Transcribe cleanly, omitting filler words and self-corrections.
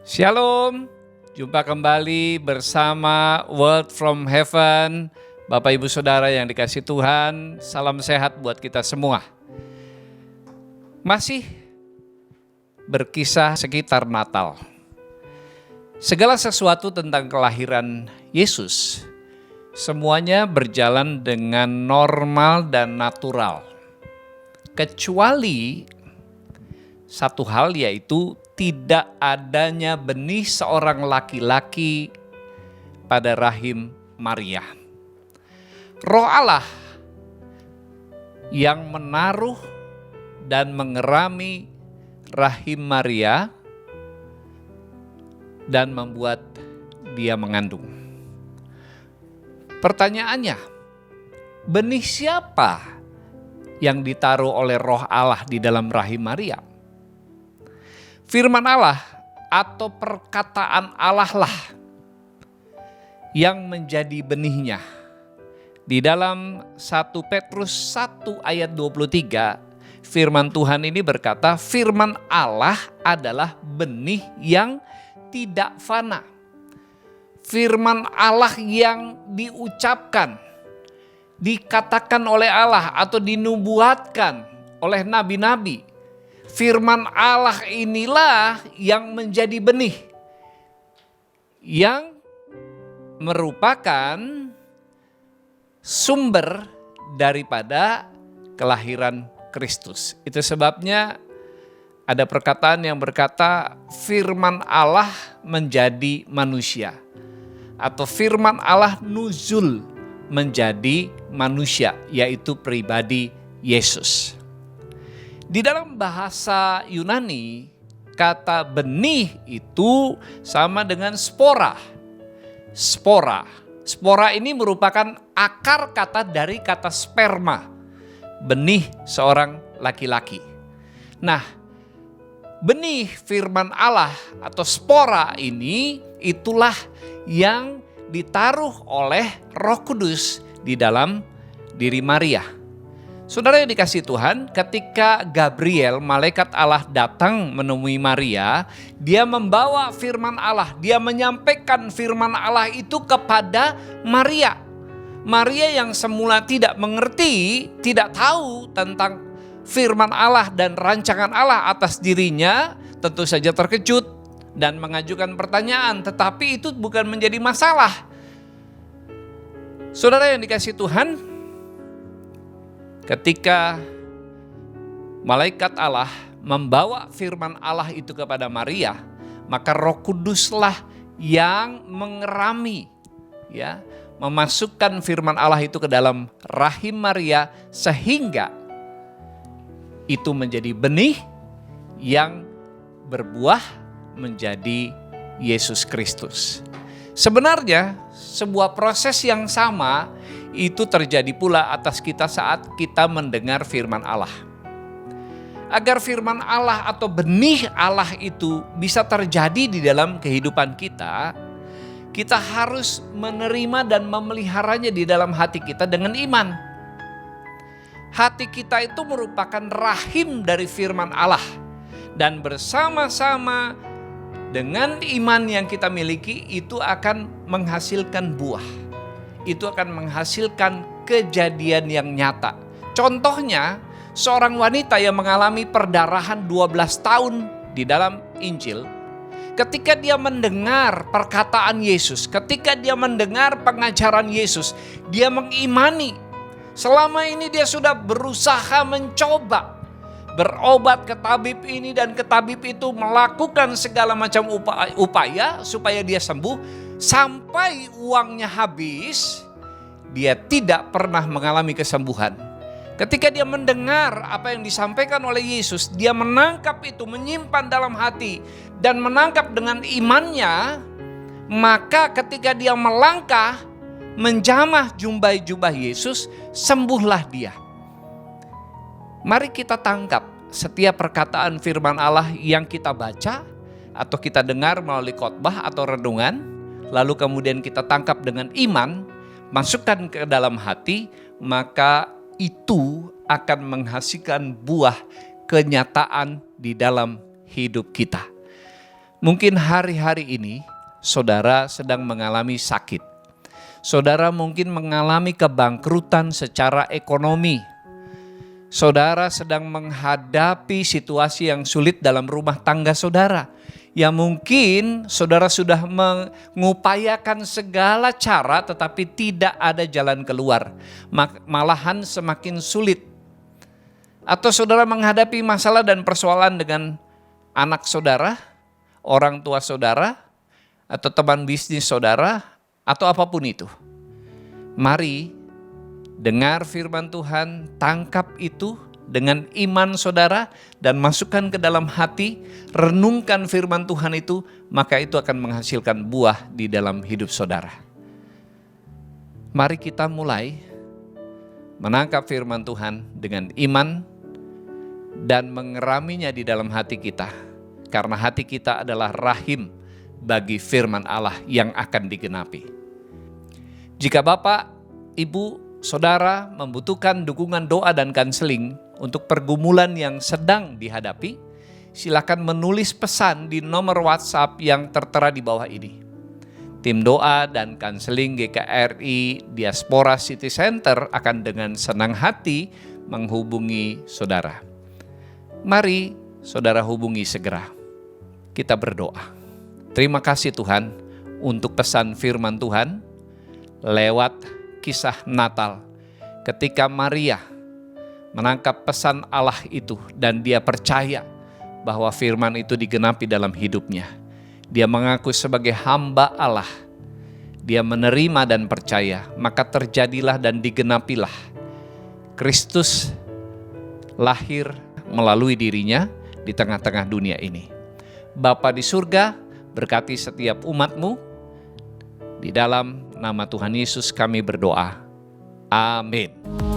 Shalom, jumpa kembali bersama Word from Heaven. Bapak Ibu Saudara yang dikasihi Tuhan, salam sehat buat kita semua. Masih berkisah sekitar Natal. Segala sesuatu tentang kelahiran Yesus, semuanya berjalan dengan normal dan natural. Kecuali satu hal, yaitu tidak adanya benih seorang laki-laki pada rahim Maria. Roh Allah yang menaruh dan mengerami rahim Maria dan membuat dia mengandung. Pertanyaannya, benih siapa yang ditaruh oleh Roh Allah di dalam rahim Maria? Firman Allah atau perkataan Allah lah yang menjadi benihnya. Di dalam 1 Petrus 1 ayat 23, firman Tuhan ini berkata, firman Allah adalah benih yang tidak fana. Firman Allah yang diucapkan, dikatakan oleh Allah atau dinubuatkan oleh nabi-nabi. Firman Allah inilah yang menjadi benih, yang merupakan sumber daripada kelahiran Kristus. Itu sebabnya ada perkataan yang berkata firman Allah menjadi manusia, atau firman Allah nuzul menjadi manusia, yaitu pribadi Yesus. Di dalam bahasa Yunani, kata benih itu sama dengan spora. Spora ini merupakan akar kata dari kata sperma, benih seorang laki-laki. Nah, benih firman Allah atau spora ini itulah yang ditaruh oleh Roh Kudus di dalam diri Maria. Saudara yang dikasihi Tuhan, ketika Gabriel, malaikat Allah datang menemui Maria, dia membawa firman Allah, dia menyampaikan firman Allah itu kepada Maria. Maria yang semula tidak mengerti, tidak tahu tentang firman Allah dan rancangan Allah atas dirinya, tentu saja terkejut dan mengajukan pertanyaan, tetapi itu bukan menjadi masalah. Saudara yang dikasihi Tuhan, ketika malaikat Allah membawa firman Allah itu kepada Maria, maka Roh Kuduslah yang mengerami, memasukkan firman Allah itu ke dalam rahim Maria, sehingga itu menjadi benih yang berbuah menjadi Yesus Kristus. Sebenarnya sebuah proses yang sama itu terjadi pula atas kita saat kita mendengar firman Allah. Agar firman Allah atau benih Allah itu bisa terjadi di dalam kehidupan kita, kita harus menerima dan memeliharanya di dalam hati kita dengan iman. Hati kita itu merupakan rahim dari firman Allah. Dan bersama-sama dengan iman yang kita miliki itu akan menghasilkan buah. Itu akan menghasilkan kejadian yang nyata. Contohnya, seorang wanita yang mengalami perdarahan 12 tahun di dalam Injil, ketika dia mendengar perkataan Yesus, ketika dia mendengar pengajaran Yesus, dia mengimani. Selama ini dia sudah berusaha mencoba berobat ke tabib ini dan ke tabib itu, melakukan segala macam upaya supaya dia sembuh. Sampai uangnya habis, dia tidak pernah mengalami kesembuhan. Ketika dia mendengar apa yang disampaikan oleh Yesus, dia menangkap itu, menyimpan dalam hati, dan menangkap dengan imannya. Maka ketika dia melangkah, menjamah jubah Yesus, sembuhlah dia. Mari kita tangkap setiap perkataan firman Allah yang kita baca, atau kita dengar melalui khotbah atau renungan, lalu kemudian kita tangkap dengan iman, masukkan ke dalam hati, maka itu akan menghasilkan buah kenyataan di dalam hidup kita. Mungkin hari-hari ini saudara sedang mengalami sakit. Saudara mungkin mengalami kebangkrutan secara ekonomi. Saudara sedang menghadapi situasi yang sulit dalam rumah tangga saudara. Ya mungkin saudara sudah mengupayakan segala cara tetapi tidak ada jalan keluar. Malahan semakin sulit. Atau saudara menghadapi masalah dan persoalan dengan anak saudara, orang tua saudara, atau teman bisnis saudara, atau apapun itu. Mari dengar firman Tuhan, tangkap itu dengan iman saudara dan masukkan ke dalam hati, renungkan firman Tuhan itu, maka itu akan menghasilkan buah di dalam hidup saudara. Mari kita mulai menangkap firman Tuhan dengan iman dan mengeraminya di dalam hati kita. Karena hati kita adalah rahim bagi firman Allah yang akan digenapi. Jika Bapak, Ibu, Saudara membutuhkan dukungan doa dan kanseling untuk pergumulan yang sedang dihadapi, silakan menulis pesan di nomor WhatsApp yang tertera di bawah ini. Tim doa dan kanseling GKRI Diaspora City Center akan dengan senang hati menghubungi saudara. Mari saudara hubungi segera. Kita berdoa. Terima kasih Tuhan untuk pesan firman Tuhan lewat kisah Natal. Ketika Maria menangkap pesan Allah itu dan dia percaya bahwa firman itu digenapi dalam hidupnya. Dia mengaku sebagai hamba Allah. Dia menerima dan percaya, maka terjadilah dan digenapilah. Kristus lahir melalui dirinya di tengah-tengah dunia ini. Bapa di surga, berkati setiap umat-Mu. Di dalam nama Tuhan Yesus kami berdoa. Amin.